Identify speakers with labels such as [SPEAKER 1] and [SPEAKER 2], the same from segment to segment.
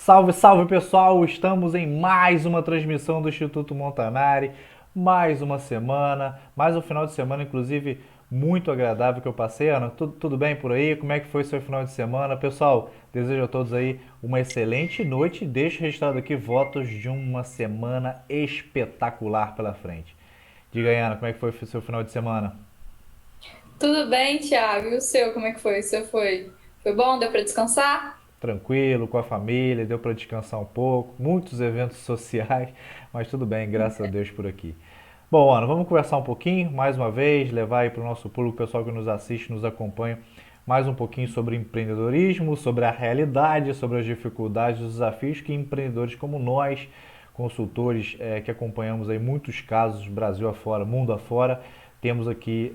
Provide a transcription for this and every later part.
[SPEAKER 1] Salve, salve pessoal! Estamos em mais uma transmissão do Instituto Montanari, mais uma semana, mais um final de semana, inclusive, muito agradável que eu passei. Ana, tudo bem por aí? Como é que foi seu final de semana? Pessoal, desejo a todos aí uma excelente noite e deixo registrado aqui votos de uma semana espetacular pela frente. Diga aí, Ana, como é que foi o seu final de semana?
[SPEAKER 2] Tudo bem, Thiago? E o seu, como é que foi? O seu foi bom? Deu para descansar?
[SPEAKER 1] Tranquilo, com a família, deu para descansar um pouco, muitos eventos sociais, mas tudo bem, graças a Deus por aqui. Bom, Ana, vamos conversar um pouquinho, mais uma vez, levar aí para o nosso público, o pessoal que nos assiste, nos acompanha, mais um pouquinho sobre empreendedorismo, sobre a realidade, sobre as dificuldades, os desafios que empreendedores como nós, consultores que acompanhamos aí muitos casos, Brasil afora, mundo afora, temos aqui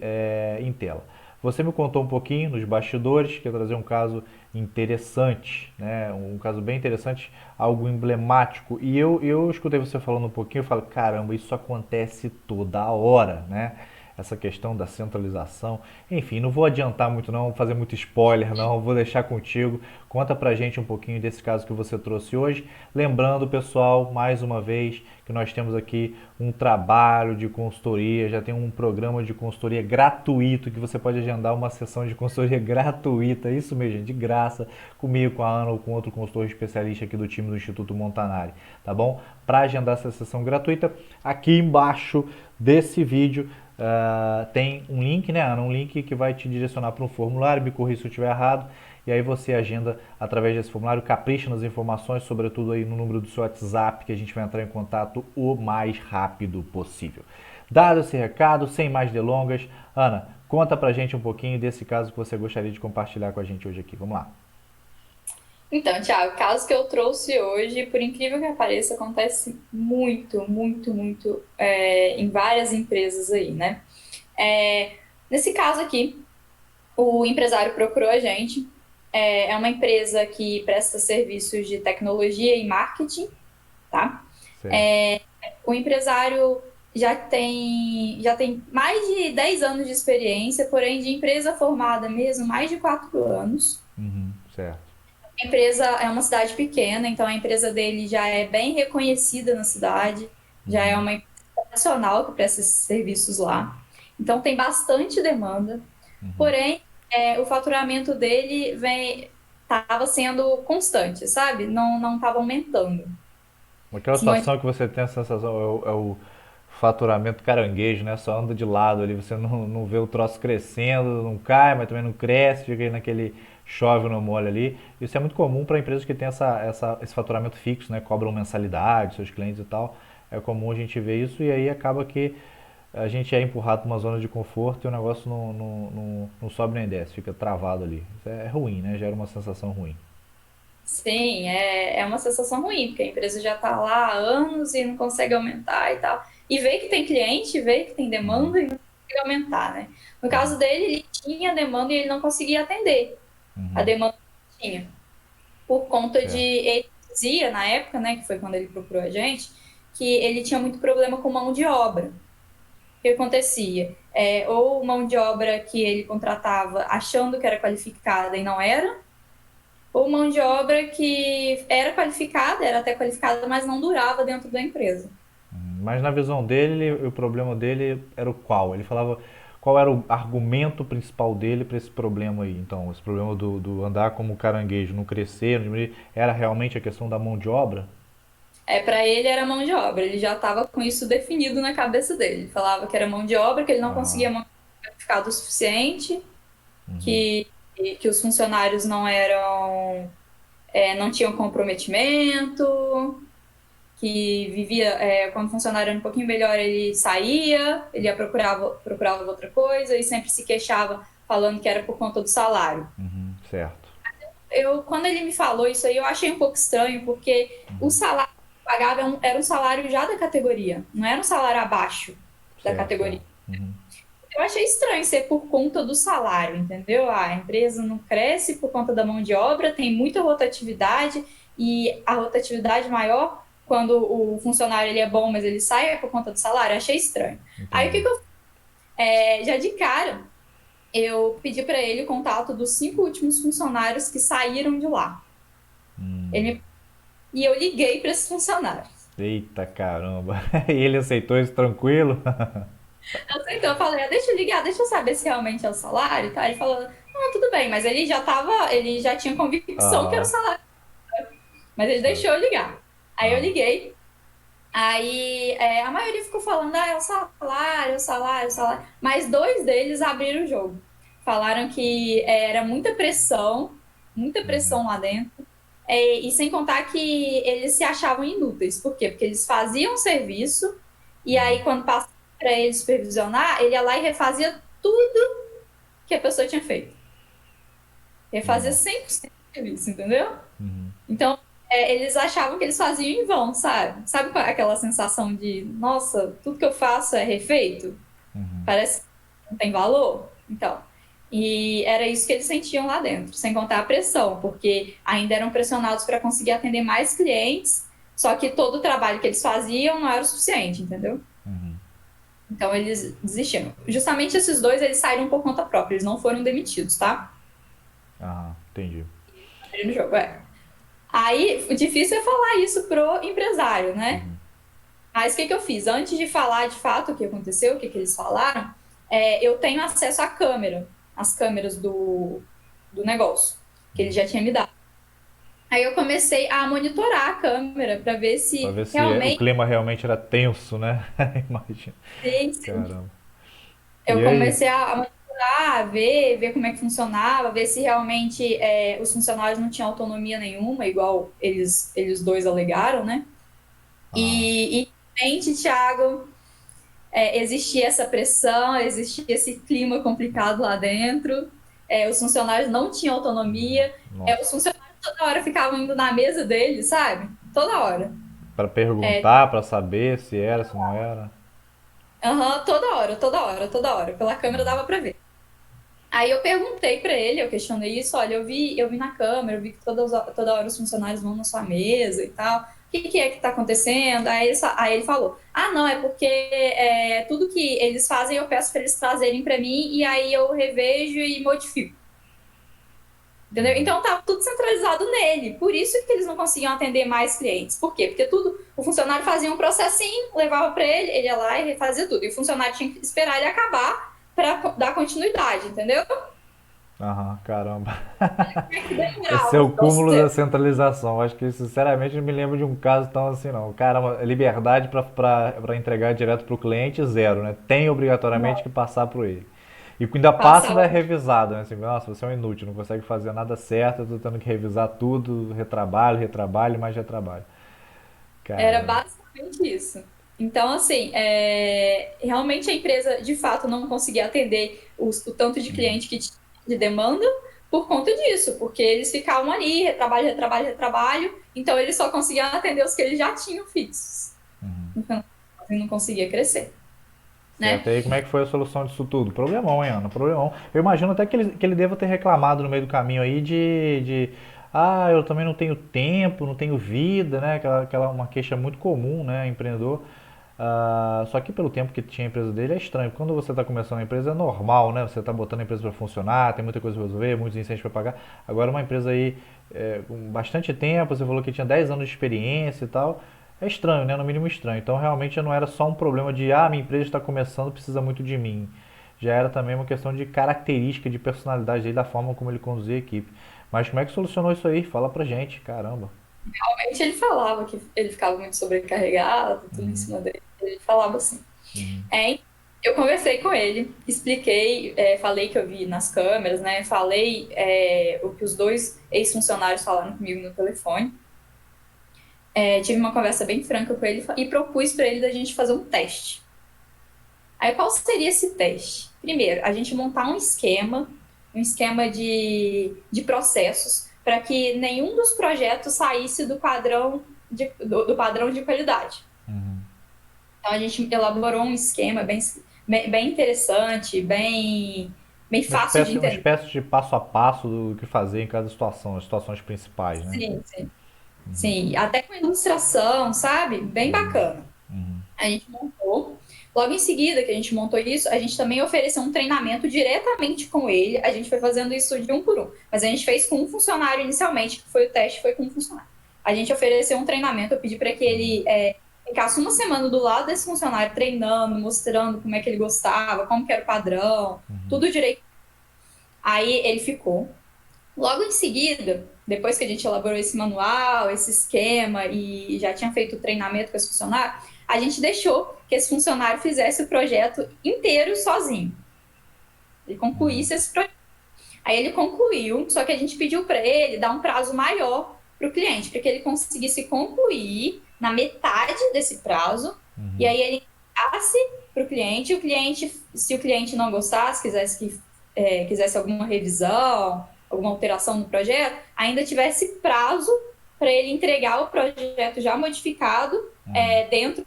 [SPEAKER 1] em tela. Você me contou um pouquinho nos bastidores, que ia trazer um caso interessante, né? Um caso bem interessante, algo emblemático. E eu escutei você falando um pouquinho, eu falo, caramba, isso acontece toda hora, né? Essa questão da centralização. Enfim, não vou adiantar muito não, fazer muito spoiler não, vou deixar contigo. Conta pra gente um pouquinho desse caso que você trouxe hoje. Lembrando, pessoal, mais uma vez, que nós temos aqui um trabalho de consultoria, já tem um programa de consultoria gratuito que você pode agendar uma sessão de consultoria gratuita, isso mesmo, de graça, comigo, com a Ana ou com outro consultor especialista aqui do time do Instituto Montanari, tá bom? Para agendar essa sessão gratuita, aqui embaixo desse vídeo tem um link, né, Ana? Um link que vai te direcionar para um formulário, me corrija se eu estiver errado, e aí você agenda através desse formulário, capricha nas informações, sobretudo aí no número do seu WhatsApp, que a gente vai entrar em contato o mais rápido possível. Dado esse recado, sem mais delongas, Ana, conta pra gente um pouquinho desse caso que você gostaria de compartilhar com a gente hoje aqui. Vamos lá.
[SPEAKER 2] Então, Thiago, o caso que eu trouxe hoje, por incrível que pareça, acontece muito, em várias empresas aí, né? Nesse caso aqui, o empresário procurou a gente. É uma empresa que presta serviços de tecnologia e marketing, tá?
[SPEAKER 1] Certo.
[SPEAKER 2] O empresário já tem mais de 10 anos de experiência, porém de empresa formada mesmo, mais de 4 anos.
[SPEAKER 1] Uhum, certo.
[SPEAKER 2] A empresa é uma cidade pequena, então a empresa dele já é bem reconhecida na cidade, já é
[SPEAKER 1] Uhum,
[SPEAKER 2] uma empresa nacional que presta esses serviços lá. Então tem bastante demanda,
[SPEAKER 1] uhum.
[SPEAKER 2] porém o faturamento dele estava sendo constante, sabe? Não estava aumentando.
[SPEAKER 1] Aquela
[SPEAKER 2] Se mantinha.
[SPEAKER 1] situação que você tem a sensação é o faturamento caranguejo, né? Só anda de lado ali, você não vê o troço crescendo, não cai, mas também não cresce, fica aí naquele chove no molho ali. Isso é muito comum para empresas que têm esse faturamento fixo, né? Cobram mensalidade, seus clientes e tal. É comum a gente ver isso e aí acaba que a gente é empurrado para uma zona de conforto e o negócio não sobe nem desce, fica travado ali. Isso é ruim, né? Gera uma sensação ruim.
[SPEAKER 2] Sim, é uma sensação ruim, porque a empresa já está lá há anos e não consegue aumentar e tal. E vê que tem cliente, vê que tem demanda e não consegue aumentar, né? No caso dele, ele tinha demanda e ele não conseguia atender a demanda que tinha. Por conta de,
[SPEAKER 1] Certo.
[SPEAKER 2] ele dizia na época, né, que foi quando ele procurou a gente, que ele tinha muito problema com mão de obra. O que acontecia? Ou mão de obra que ele contratava achando que era qualificada e não era, ou mão de obra que era qualificada, era até qualificada, mas não durava dentro da empresa.
[SPEAKER 1] Mas na visão dele, o problema dele era o qual? Ele falava qual era o argumento principal dele para esse problema aí. Então, esse problema do andar como caranguejo, não crescer, não diminuir, era realmente a questão da mão de obra?
[SPEAKER 2] Para ele era mão de obra, ele já estava com isso definido na cabeça dele. Ele falava que era mão de obra, que ele não
[SPEAKER 1] Ah,
[SPEAKER 2] conseguia manter qualificado o suficiente, que, que os funcionários não tinham comprometimento, que vivia, quando o funcionário era um pouquinho melhor, ele saía, ele procurava outra coisa e sempre se queixava falando que era por conta do salário.
[SPEAKER 1] certo.
[SPEAKER 2] Quando ele me falou isso aí, eu achei um pouco estranho, porque o salário que eu pagava era um salário já da categoria, não era um salário abaixo da
[SPEAKER 1] Certo,
[SPEAKER 2] categoria.
[SPEAKER 1] certo.
[SPEAKER 2] Eu achei estranho ser por conta do salário, entendeu? A empresa não cresce por conta da mão de obra, tem muita rotatividade e a rotatividade maior quando o funcionário ele é bom, mas ele sai por conta do salário. Achei estranho. Aí o que,
[SPEAKER 1] Entendi.
[SPEAKER 2] que eu já de cara eu pedi para ele o contato dos 5 últimos funcionários que saíram de lá. Ele me e eu liguei para esse funcionário.
[SPEAKER 1] Eita caramba. E ele aceitou isso tranquilo?
[SPEAKER 2] Então eu falei, deixa eu ligar, deixa eu saber se realmente é o salário, tá? Ele falou, não, tudo bem, mas ele já tinha convicção que era o
[SPEAKER 1] Aham.
[SPEAKER 2] salário, mas ele
[SPEAKER 1] Tá.
[SPEAKER 2] deixou eu ligar. Aí eu
[SPEAKER 1] Ah.
[SPEAKER 2] liguei, aí a maioria ficou falando, é o salário, é o salário, é o salário, mas dois deles abriram o jogo. Falaram que era muita
[SPEAKER 1] Uhum.
[SPEAKER 2] pressão lá dentro, e sem contar que eles se achavam inúteis. Por quê? Porque eles faziam o serviço, e
[SPEAKER 1] Uhum.
[SPEAKER 2] aí quando passava para ele supervisionar, ele ia lá e refazia tudo que a pessoa tinha feito. Refazia
[SPEAKER 1] Nossa.
[SPEAKER 2] 100% do serviço, entendeu?
[SPEAKER 1] Uhum.
[SPEAKER 2] Então, eles achavam que eles faziam em vão, sabe? Sabe qual é aquela sensação de, nossa, tudo que eu faço é refeito?
[SPEAKER 1] Uhum.
[SPEAKER 2] Parece que não tem valor? Então, e era isso que eles sentiam lá dentro, sem contar a pressão, porque ainda eram pressionados para conseguir atender mais clientes, só que todo o trabalho que eles faziam não era o suficiente, entendeu?
[SPEAKER 1] Uhum.
[SPEAKER 2] Então eles desistiram. Justamente esses dois, eles saíram por conta própria, eles não foram demitidos, tá?
[SPEAKER 1] Aham. Entendi.
[SPEAKER 2] No jogo, é. Aí, o difícil é falar isso pro empresário, né?
[SPEAKER 1] Uhum.
[SPEAKER 2] Mas o que que eu fiz? Antes de falar de fato o que aconteceu, o que que eles falaram, eu tenho acesso à câmera, às câmeras do negócio, que ele
[SPEAKER 1] Uhum.
[SPEAKER 2] já tinha me dado. Aí eu comecei a monitorar a câmera para ver
[SPEAKER 1] Pra
[SPEAKER 2] se
[SPEAKER 1] ver se o
[SPEAKER 2] realmente.
[SPEAKER 1] clima realmente era tenso, né? Imagina. Caramba.
[SPEAKER 2] Eu
[SPEAKER 1] E aí?
[SPEAKER 2] comecei a monitorar, ver como é que funcionava, ver se realmente os funcionários não tinham autonomia nenhuma, igual eles dois alegaram, né?
[SPEAKER 1] Ah.
[SPEAKER 2] E realmente, Thiago, existia essa pressão, existia esse clima complicado lá dentro, os funcionários não tinham autonomia, os
[SPEAKER 1] Nossa.
[SPEAKER 2] funcionários toda hora ficavam indo na mesa deles, sabe? Toda hora.
[SPEAKER 1] Pra
[SPEAKER 2] É,
[SPEAKER 1] perguntar, pra saber se era, se não era.
[SPEAKER 2] aham, toda hora, toda hora, toda hora. Pela câmera dava pra ver. Aí eu perguntei pra ele, eu questionei isso, olha, eu vi na câmera, eu vi que toda hora os funcionários vão na sua mesa e tal. O que é que tá acontecendo? Aí ele falou: ah, não, é porque tudo que eles fazem eu peço pra eles trazerem pra mim e aí eu revejo e modifico. Entendeu? Então tava tudo centralizado nele. Por isso que eles não conseguiam atender mais clientes. Por quê? Porque o funcionário fazia um processinho, levava para ele ia lá e refazia tudo. E o funcionário tinha que esperar ele acabar para dar continuidade, entendeu?
[SPEAKER 1] Aham, caramba.
[SPEAKER 2] É que
[SPEAKER 1] Esse é
[SPEAKER 2] demorava
[SPEAKER 1] o
[SPEAKER 2] o
[SPEAKER 1] cúmulo da
[SPEAKER 2] processo.
[SPEAKER 1] centralização. Acho que, sinceramente, não me lembro de um caso tão assim, não. Caramba, liberdade para entregar direto para o cliente, zero, né? Tem obrigatoriamente
[SPEAKER 2] Não,
[SPEAKER 1] que passar por ele. E ainda passa, ainda é
[SPEAKER 2] passava.
[SPEAKER 1] revisado, né? Assim, nossa, você é um inútil, não consegue fazer nada certo, eu tô tendo que revisar tudo, retrabalho, retrabalho, mais retrabalho.
[SPEAKER 2] Era
[SPEAKER 1] Caramba.
[SPEAKER 2] basicamente isso. Então, assim, realmente a empresa de fato não conseguia atender o tanto de cliente que tinha de demanda por conta disso, porque eles ficavam ali, retrabalho, retrabalho, retrabalho, então eles só conseguiam atender os que eles já tinham fixos. Então, assim, não conseguia crescer,
[SPEAKER 1] Certo.
[SPEAKER 2] né?
[SPEAKER 1] E aí, como é que foi a solução disso tudo? Problemão, hein, Ana? Problemão. Eu imagino até que ele deva ter reclamado no meio do caminho aí de eu também não tenho tempo, não tenho vida, né? Uma queixa muito comum, né, empreendedor. Só que pelo tempo que tinha a empresa dele é estranho. Quando você está começando a empresa é normal, né? Você está botando a empresa para funcionar, tem muita coisa para resolver, muitos incêndios para pagar. Agora uma empresa aí com bastante tempo, você falou que tinha 10 anos de experiência e tal. É estranho, né? No mínimo estranho. Então realmente não era só um problema de minha empresa está começando, precisa muito de mim. Já era também uma questão de característica, de personalidade dele, da forma como ele conduzia a equipe. Mas como é que solucionou isso aí? Fala pra gente, caramba.
[SPEAKER 2] Realmente ele falava que ele ficava muito sobrecarregado, tudo em cima dele. Ele falava assim. É, eu conversei com ele, expliquei, falei que eu vi nas câmeras, né? Falei o que os dois ex-funcionários falaram comigo no telefone. Tive uma conversa bem franca com ele e propus para ele da gente fazer um teste. Aí qual seria esse teste? Primeiro, a gente montar um esquema de processos para que nenhum dos projetos saísse do padrão de qualidade. Então a gente elaborou um esquema bem interessante, bem fácil de
[SPEAKER 1] Uma
[SPEAKER 2] entender.
[SPEAKER 1] espécie de passo a passo do que fazer em cada situação, as situações principais, né?
[SPEAKER 2] Sim, sim. Sim, até com ilustração, sabe? Bem bacana. A gente montou. Logo em seguida que a gente montou isso, a gente também ofereceu um treinamento diretamente com ele. A gente foi fazendo isso de um por um. Mas a gente fez com um funcionário inicialmente, que foi o teste, foi com um funcionário. a gente ofereceu um treinamento, eu pedi para que ele ficasse uma semana do lado desse funcionário, treinando, mostrando como é que ele gostava, como que era o padrão, tudo direito. Aí ele ficou. Logo em seguida, depois que a gente elaborou esse manual, esse esquema e já tinha feito o treinamento com esse funcionário, a gente deixou que esse funcionário fizesse o projeto inteiro sozinho. Ele
[SPEAKER 1] Uhum.
[SPEAKER 2] concluísse esse projeto. Aí ele concluiu, só que a gente pediu para ele dar um prazo maior para o cliente, para que ele conseguisse concluir na metade desse prazo, e
[SPEAKER 1] Uhum.
[SPEAKER 2] aí ele enviasse para o cliente, se o cliente não gostasse, quisesse alguma revisão, alguma alteração no projeto, ainda tivesse prazo para ele entregar o projeto já modificado
[SPEAKER 1] Uhum.
[SPEAKER 2] dentro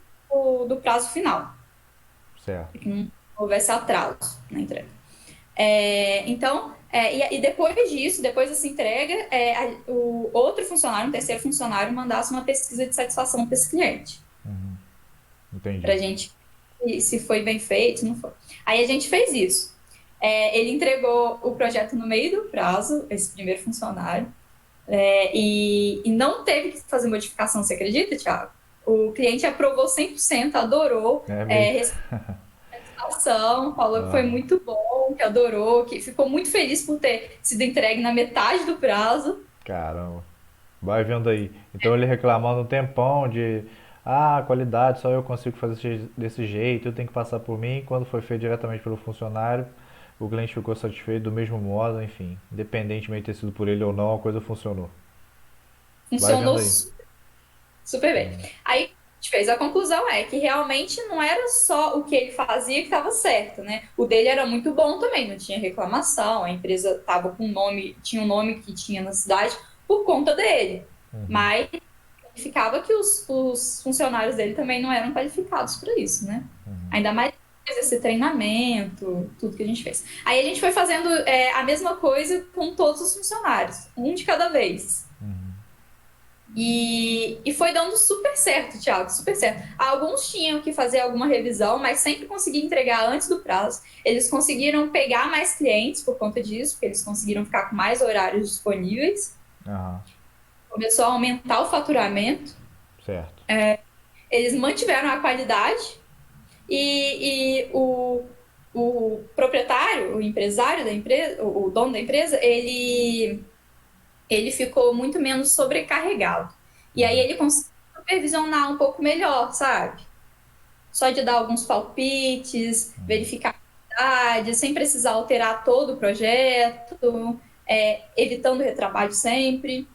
[SPEAKER 2] do prazo final, para
[SPEAKER 1] Certo.
[SPEAKER 2] que não houvesse atraso na entrega. Então, e depois disso, depois dessa entrega, o outro funcionário, um terceiro funcionário, mandasse uma pesquisa de satisfação para esse cliente, para
[SPEAKER 1] Entendi.
[SPEAKER 2] a gente se foi bem feito, se não foi. Aí a gente fez isso. Ele entregou o projeto no meio do prazo, esse primeiro funcionário, e não teve que fazer modificação, você acredita, Thiago? O cliente aprovou 100%, adorou,
[SPEAKER 1] É mesmo.
[SPEAKER 2] ação, falou que foi
[SPEAKER 1] Aham.
[SPEAKER 2] muito bom, que adorou, que ficou muito feliz por ter sido entregue na metade do prazo.
[SPEAKER 1] Caramba. Vai vendo aí. Então ele reclamando um tempão de qualidade, só eu consigo fazer desse jeito, eu tenho que passar por mim. Quando foi feito diretamente pelo funcionário, o cliente ficou satisfeito do mesmo modo, enfim. Independentemente de ter sido por ele ou não, a coisa funcionou. Vai
[SPEAKER 2] Funcionou
[SPEAKER 1] vendo aí.
[SPEAKER 2] super bem. Aí a gente fez a conclusão que realmente não era só o que ele fazia que estava certo, né? O dele era muito bom também, não tinha reclamação, a empresa estava com nome, tinha um nome que tinha na cidade por conta dele. Mas significava que os funcionários dele também não eram qualificados para isso, né? Ainda mais depois desse treinamento, tudo que a gente fez. Aí a gente foi fazendo a mesma coisa com todos os funcionários, um de cada vez. E foi dando super certo, Thiago, super certo. Alguns tinham que fazer alguma revisão, mas sempre conseguiam entregar antes do prazo. Eles conseguiram pegar mais clientes por conta disso, porque eles conseguiram ficar com mais horários disponíveis.
[SPEAKER 1] Aham.
[SPEAKER 2] Começou a aumentar o faturamento.
[SPEAKER 1] Certo.
[SPEAKER 2] Eles mantiveram a qualidade e o proprietário, o empresário da empresa, o dono da empresa, ele ficou muito menos sobrecarregado. E aí ele conseguiu supervisionar um pouco melhor, sabe? Só de dar alguns palpites, verificar a qualidade, sem precisar alterar todo o projeto, evitando retrabalho sempre.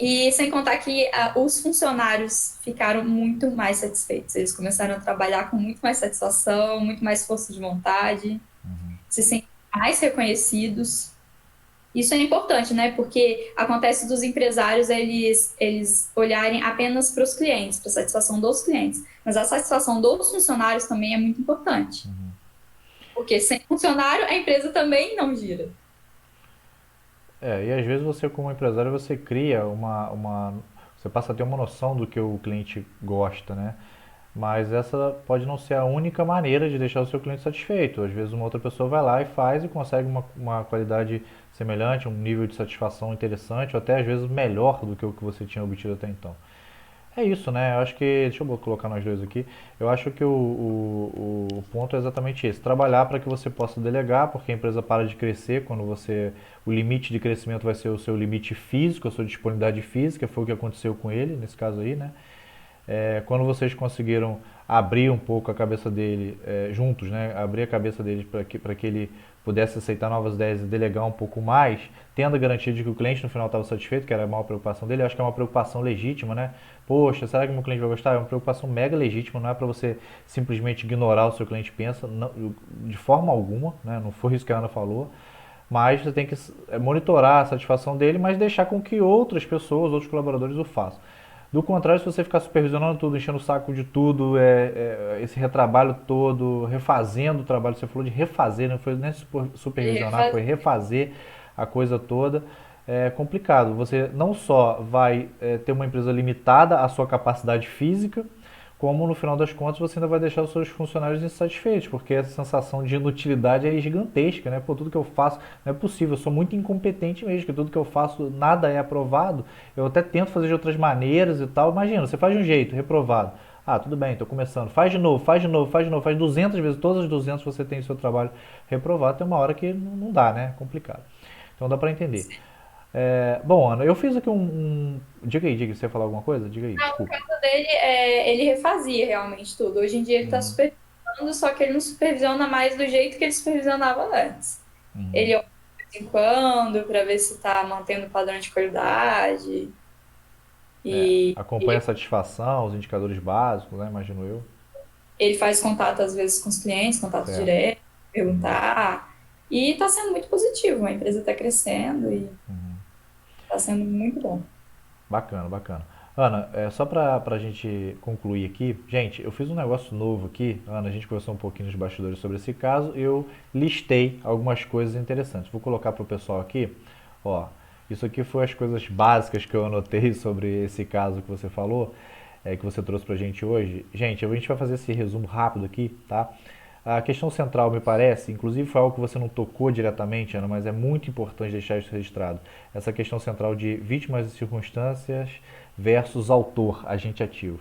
[SPEAKER 2] E sem contar que os funcionários ficaram muito mais satisfeitos. Eles começaram a trabalhar com muito mais satisfação, muito mais força de vontade, se sentem mais reconhecidos. Isso é importante, né? Porque acontece dos empresários eles olharem apenas para os clientes, para a satisfação dos clientes. Mas a satisfação dos funcionários também é muito importante. Porque sem funcionário, a empresa também não gira.
[SPEAKER 1] E às vezes você como empresário você cria você passa a ter uma noção do que o cliente gosta, né? Mas essa pode não ser a única maneira de deixar o seu cliente satisfeito. Às vezes uma outra pessoa vai lá e faz e consegue uma qualidade semelhante, um nível de satisfação interessante, ou até às vezes melhor do que o que você tinha obtido até então. É isso, né? Eu acho que. Deixa eu colocar nós dois aqui. Eu acho que o ponto é exatamente esse: trabalhar para que você possa delegar, porque a empresa para de crescer quando você. O limite de crescimento vai ser o seu limite físico, a sua disponibilidade física, foi o que aconteceu com ele, nesse caso aí, né? Quando vocês conseguiram abrir um pouco a cabeça dele, juntos, né? Abrir a cabeça dele para que ele pudesse aceitar novas ideias e delegar um pouco mais, tendo a garantia de que o cliente no final estava satisfeito, que era a maior preocupação dele. Eu acho que é uma preocupação legítima, né? Poxa, será que meu cliente vai gostar? É uma preocupação mega legítima, não é para você simplesmente ignorar o seu cliente pensa, não, de forma alguma, né? Não foi isso que a Ana falou. Mas você tem que monitorar a satisfação dele, mas deixar com que outras pessoas, outros colaboradores o façam. Do contrário, se você ficar supervisionando tudo, enchendo o saco de tudo, esse retrabalho todo, refazendo o trabalho, você falou de refazer, não foi nem supervisionar, foi refazer a coisa toda, é complicado. Você não só vai ter uma empresa limitada à sua capacidade física, como no final das contas você ainda vai deixar os seus funcionários insatisfeitos, porque essa sensação de inutilidade é gigantesca, né? Pô, tudo que eu faço não é possível, eu sou muito incompetente mesmo, que tudo que eu faço nada é aprovado. Eu até tento fazer de outras maneiras e tal. Imagina, você faz de um jeito, reprovado. Ah, tudo bem, estou começando. Faz de novo, faz de novo, faz de novo, faz 200 vezes, todas as 200 você tem o seu trabalho reprovado, tem uma hora que não dá, né? É complicado. Então dá para entender. Bom, Ana, eu fiz aqui diga aí, você ia falar alguma coisa? Diga aí,
[SPEAKER 2] No
[SPEAKER 1] desculpa.
[SPEAKER 2] caso dele, ele refazia realmente tudo. Hoje em dia ele está
[SPEAKER 1] Uhum,
[SPEAKER 2] supervisionando, só que ele não supervisiona mais do jeito que ele supervisionava antes.
[SPEAKER 1] uhum.
[SPEAKER 2] Ele olha de vez em quando para ver se está mantendo o padrão de qualidade.
[SPEAKER 1] Acompanha a satisfação, os indicadores básicos, né? Imagino eu.
[SPEAKER 2] Ele faz contato às vezes com os clientes, contato
[SPEAKER 1] Certo.
[SPEAKER 2] direto,
[SPEAKER 1] Uhum,
[SPEAKER 2] perguntar. E está sendo muito positivo. A empresa está crescendo e
[SPEAKER 1] uhum.
[SPEAKER 2] está sendo muito bom.
[SPEAKER 1] Bacana, bacana. Ana, só pra gente concluir aqui, gente, eu fiz um negócio novo aqui. Ana, a gente conversou um pouquinho nos bastidores sobre esse caso. Eu listei algumas coisas interessantes. Vou colocar pro pessoal aqui. Ó, isso aqui foi as coisas básicas que eu anotei sobre esse caso que você falou, que você trouxe pra gente hoje. Gente, a gente vai fazer esse resumo rápido aqui, tá? A questão central, me parece, inclusive foi algo que você não tocou diretamente, Ana, mas é muito importante deixar isso registrado. Essa questão central de vítimas e circunstâncias versus autor, agente ativo.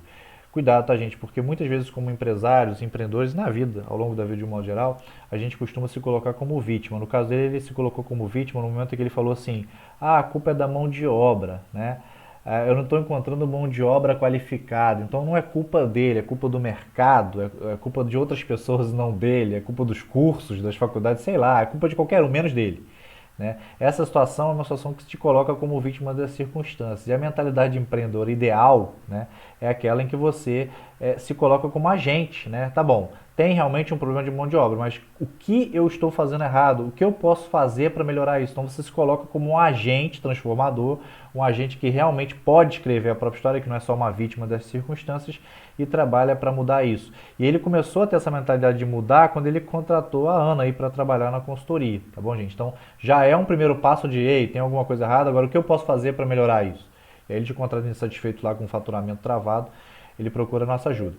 [SPEAKER 1] Cuidado, tá, gente? Porque muitas vezes, como empresários, empreendedores, na vida, ao longo da vida de um modo geral, a gente costuma se colocar como vítima. No caso dele, ele se colocou como vítima no momento em que ele falou assim: ah, a culpa é da mão de obra, né? Eu não estou encontrando mão de obra qualificada, então não é culpa dele, é culpa do mercado, é culpa de outras pessoas não dele, é culpa dos cursos, das faculdades, sei lá, é culpa de qualquer um, menos dele. Né? Essa situação é uma situação que te coloca como vítima das circunstâncias. E a mentalidade empreendedora ideal, né, é aquela em que você se coloca como agente. Né? Tá bom, tem realmente um problema de mão de obra, mas o que eu estou fazendo errado? O que eu posso fazer para melhorar isso? Então você se coloca como um agente transformador, um agente que realmente pode escrever a própria história, que não é só uma vítima das circunstâncias, e trabalha para mudar isso. E ele começou a ter essa mentalidade de mudar quando ele contratou a Ana aí para trabalhar na consultoria, tá bom, gente? Então já é um primeiro passo de, ei, tem alguma coisa errada, agora o que eu posso fazer para melhorar isso? E aí ele te contrata insatisfeito lá com o faturamento travado, ele procura a nossa ajuda.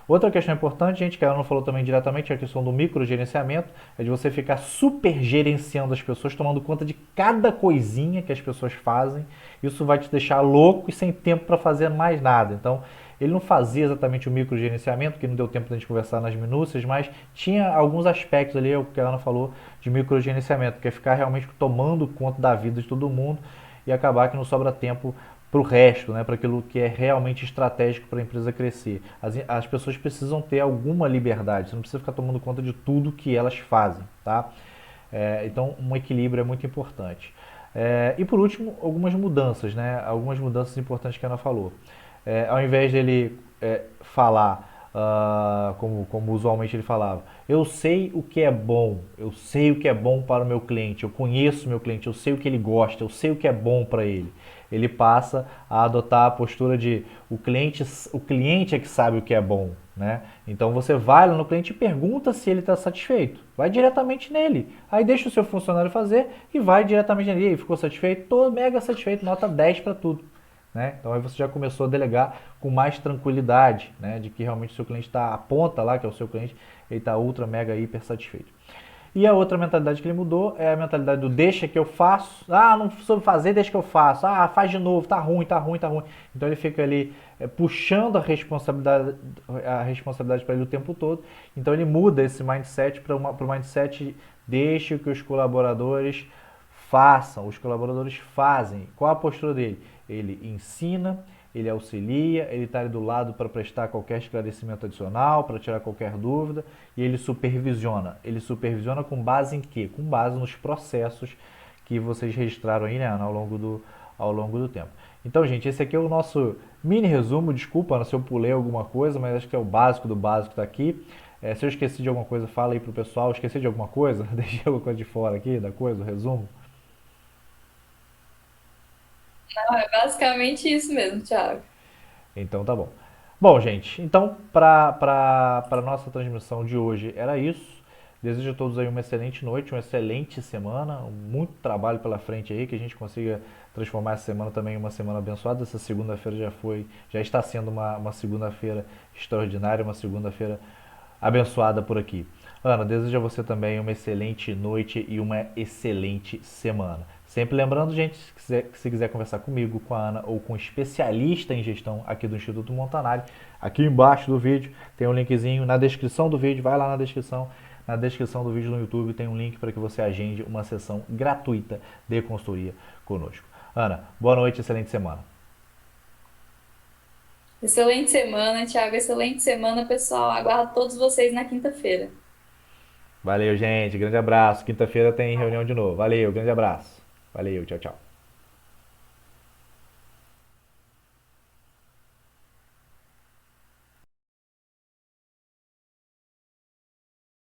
[SPEAKER 1] Outra questão importante, gente, que ela não falou também diretamente, é a questão do microgerenciamento, é de você ficar super gerenciando as pessoas, tomando conta de cada coisinha que as pessoas fazem. Isso vai te deixar louco e sem tempo para fazer mais nada. Então, ele não fazia exatamente o microgerenciamento, que não deu tempo da gente conversar nas minúcias, mas tinha alguns aspectos ali, o que a Ana falou, de microgerenciamento, que é ficar realmente tomando conta da vida de todo mundo e acabar que não sobra tempo para o resto, né, para aquilo que é realmente estratégico para a empresa crescer. As pessoas precisam ter alguma liberdade, você não precisa ficar tomando conta de tudo que elas fazem, tá? Então, um equilíbrio é muito importante. E por último, algumas mudanças, né? Algumas mudanças importantes que a Ana falou. Ao invés dele falar como usualmente ele falava, eu sei o que é bom, eu sei o que é bom para o meu cliente, eu conheço o meu cliente, eu sei o que ele gosta, eu sei o que é bom para ele. Ele passa a adotar a postura de o cliente é que sabe o que é bom, né? Então você vai lá no cliente e pergunta se ele está satisfeito. Vai diretamente nele. Aí deixa o seu funcionário fazer e vai diretamente nele. E aí, ficou satisfeito? Tô mega satisfeito, nota 10 para tudo. Né? Então aí você já começou a delegar com mais tranquilidade, né? De que realmente o seu cliente está, a ponta lá, que é o seu cliente, ele está ultra, mega, hiper satisfeito. E a outra mentalidade que ele mudou é a mentalidade do deixa que eu faço. Ah, não soube fazer, deixa que eu faço. Ah, faz de novo, tá ruim, tá ruim, tá ruim. Então ele fica ali puxando a responsabilidade para ele o tempo todo. Então ele muda esse mindset para o mindset deixe que os colaboradores façam, os colaboradores fazem. Qual a postura dele? Ele ensina, ele auxilia, ele está ali do lado para prestar qualquer esclarecimento adicional, para tirar qualquer dúvida, e ele supervisiona. Ele supervisiona com base em quê? Com base nos processos que vocês registraram aí, né, Ana, ao longo do tempo. Então, gente, esse aqui é o nosso mini resumo. Desculpa, Ana, se eu pulei alguma coisa, mas acho que é o básico do básico está aqui. Se eu esqueci de alguma coisa, fala aí pro pessoal. Esqueci de alguma coisa? Deixei alguma coisa de fora aqui da coisa, o resumo.
[SPEAKER 2] Não, é basicamente isso mesmo, Thiago.
[SPEAKER 1] Então tá bom. Bom, gente, então para nossa transmissão de hoje era isso. Desejo a todos aí uma excelente noite, uma excelente semana, muito trabalho pela frente aí, que a gente consiga transformar essa semana também em uma semana abençoada. Essa segunda-feira já está sendo uma segunda-feira extraordinária, uma segunda-feira abençoada por aqui. Ana, desejo a você também uma excelente noite e uma excelente semana. Sempre lembrando, gente, que se quiser conversar comigo, com a Ana ou com um especialista em gestão aqui do Instituto Montanari, aqui embaixo do vídeo tem um linkzinho na descrição do vídeo, vai lá na descrição. Na descrição do vídeo no YouTube tem um link para que você agende uma sessão gratuita de consultoria conosco. Ana, boa noite, excelente semana.
[SPEAKER 2] Excelente semana, Thiago. Excelente semana, pessoal. Aguardo todos vocês na quinta-feira.
[SPEAKER 1] Valeu, gente. Grande abraço. Quinta-feira tem reunião de novo. Valeu, grande abraço. Valeu, tchau, tchau.